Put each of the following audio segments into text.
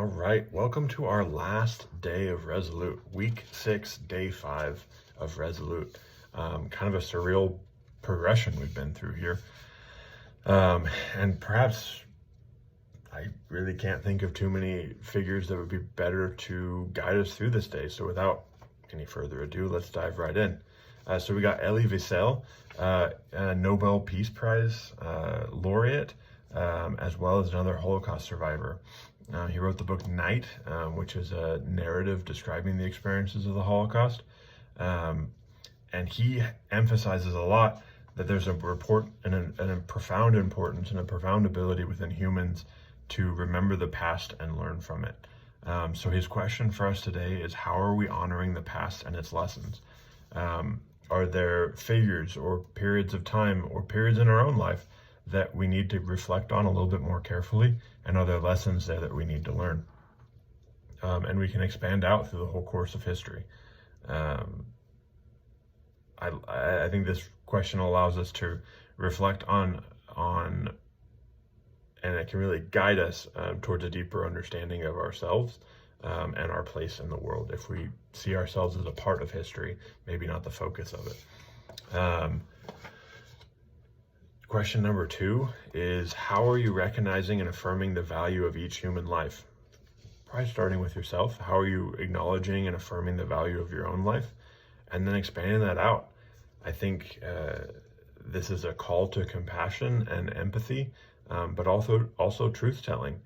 All right, welcome to our last day of Resolute, week 6, day 5 of Resolute. Kind of a surreal progression we've been through here. And perhaps I really can't think of too many figures that would be better to guide us through this day. So without any further ado, let's dive right in. So we got Elie Wiesel, a Nobel Peace Prize laureate, as well as another Holocaust survivor. He wrote the book Night, which is a narrative describing the experiences of the Holocaust. And he emphasizes a lot that there's a report and a profound importance and a profound ability within humans to remember the past and learn from it. So his question for us today is, how are we honoring the past and its lessons? Are there figures or periods of time or periods in our own life that we need to reflect on a little bit more carefully? And are there lessons there that we need to learn? And we can expand out through the whole course of history. I think this question allows us to reflect on, and it can really guide us towards a deeper understanding of ourselves and our place in the world. If we see ourselves as a part of history, maybe not the focus of it. Question number 2 is, how are you recognizing and affirming the value of each human life? Probably starting with yourself. How are you acknowledging and affirming the value of your own life? And then expanding that out. I think this is a call to compassion and empathy, but also truth-telling.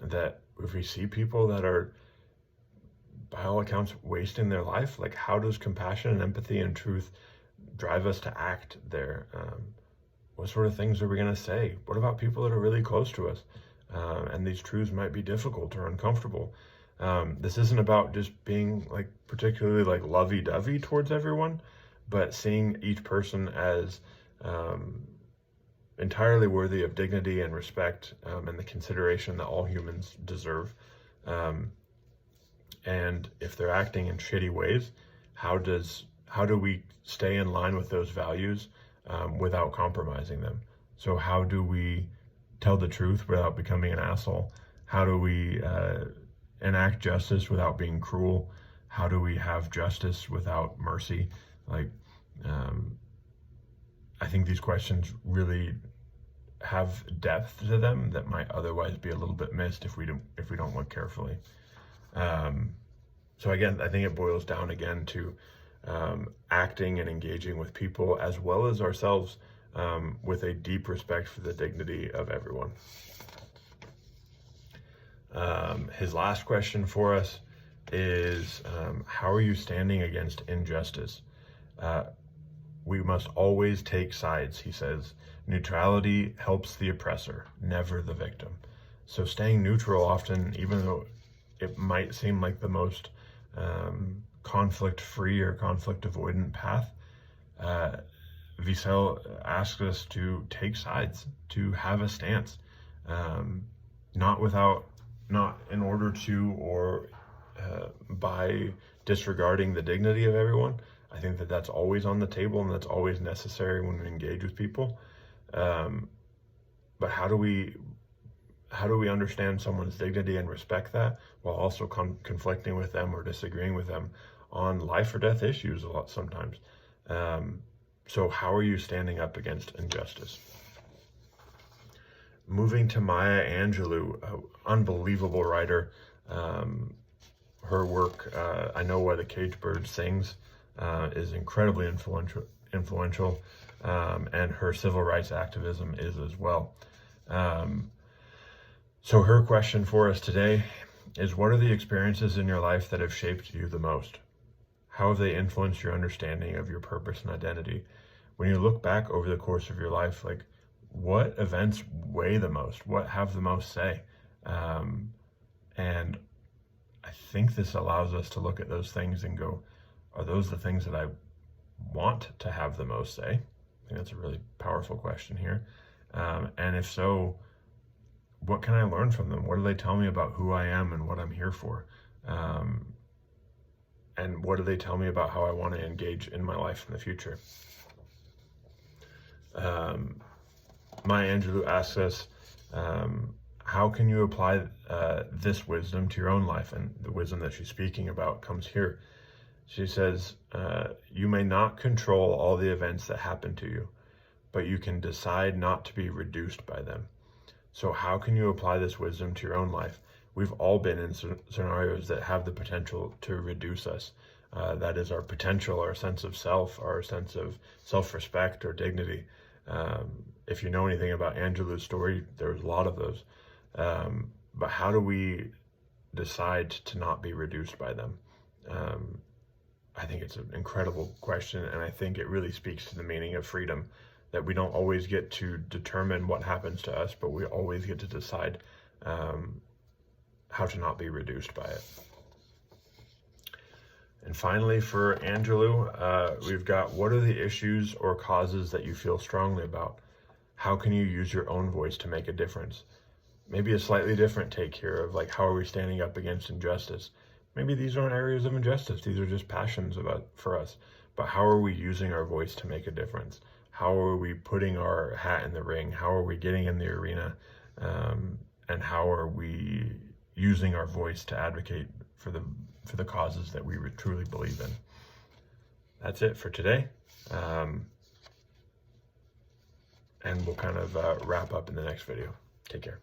That if we see people that are, by all accounts, wasting their life, like, how does compassion and empathy and truth drive us to act there? What sort of things are we going to say? What about people that are really close to us? And these truths might be difficult or uncomfortable. This isn't about just being particularly lovey-dovey towards everyone, but seeing each person as entirely worthy of dignity and respect, and the consideration that all humans deserve. And if they're acting in shitty ways, how do we stay in line with those values without compromising them? So how do we tell the truth without becoming an asshole? How do we enact justice without being cruel? How do we have justice without mercy? I think these questions really have depth to them that might otherwise be a little bit missed if we don't look carefully. So again, I think it boils down again to acting and engaging with people as well as ourselves with a deep respect for the dignity of everyone. His last question for us is, how are you standing against injustice? We must always take sides, he says. Neutrality helps the oppressor, never the victim. So staying neutral often, even though it might seem like the most conflict-free or conflict-avoidant path, Wiesel asks us to take sides, to have a stance, not in order to or by disregarding the dignity of everyone. I think that that's always on the table and that's always necessary when we engage with people. But how do we understand someone's dignity and respect that while also conflicting with them or disagreeing with them on life or death issues a lot sometimes? So how are you standing up against injustice? Moving to Maya Angelou, unbelievable writer. Her work, I Know Why the Caged Bird Sings, is incredibly influential, and her civil rights activism is as well. So her question for us today is, what are the experiences in your life that have shaped you the most? How have they influenced your understanding of your purpose and identity? When you look back over the course of your life, what events weigh the most? What have the most say? And I think this allows us to look at those things and go, are those the things that I want to have the most say? I think that's a really powerful question here. And if so, what can I learn from them? What do they tell me about who I am and what I'm here for? And what do they tell me about how I want to engage in my life in the future? Maya Angelou asks us, how can you apply this wisdom to your own life? And the wisdom that she's speaking about comes here. She says, you may not control all the events that happen to you, but you can decide not to be reduced by them. So how can you apply this wisdom to your own life? We've all been in scenarios that have the potential to reduce us. That is our potential, our sense of self, our sense of self-respect or dignity. If you know anything about Angelou's story, there's a lot of those. But how do we decide to not be reduced by them? I think it's an incredible question, and I think it really speaks to the meaning of freedom, that we don't always get to determine what happens to us, but we always get to decide how to not be reduced by it. And finally, for Angelou, we've got, what are the issues or causes that you feel strongly about? How can you use your own voice to make a difference? Maybe a slightly different take here of like, how are we standing up against injustice? Maybe these aren't areas of injustice. These are just passions for us. But how are we using our voice to make a difference? How are we putting our hat in the ring? How are we getting in the arena? And how are we using our voice to advocate for the causes that we truly believe in? That's it for today. And we'll kind of wrap up in the next video. Take care.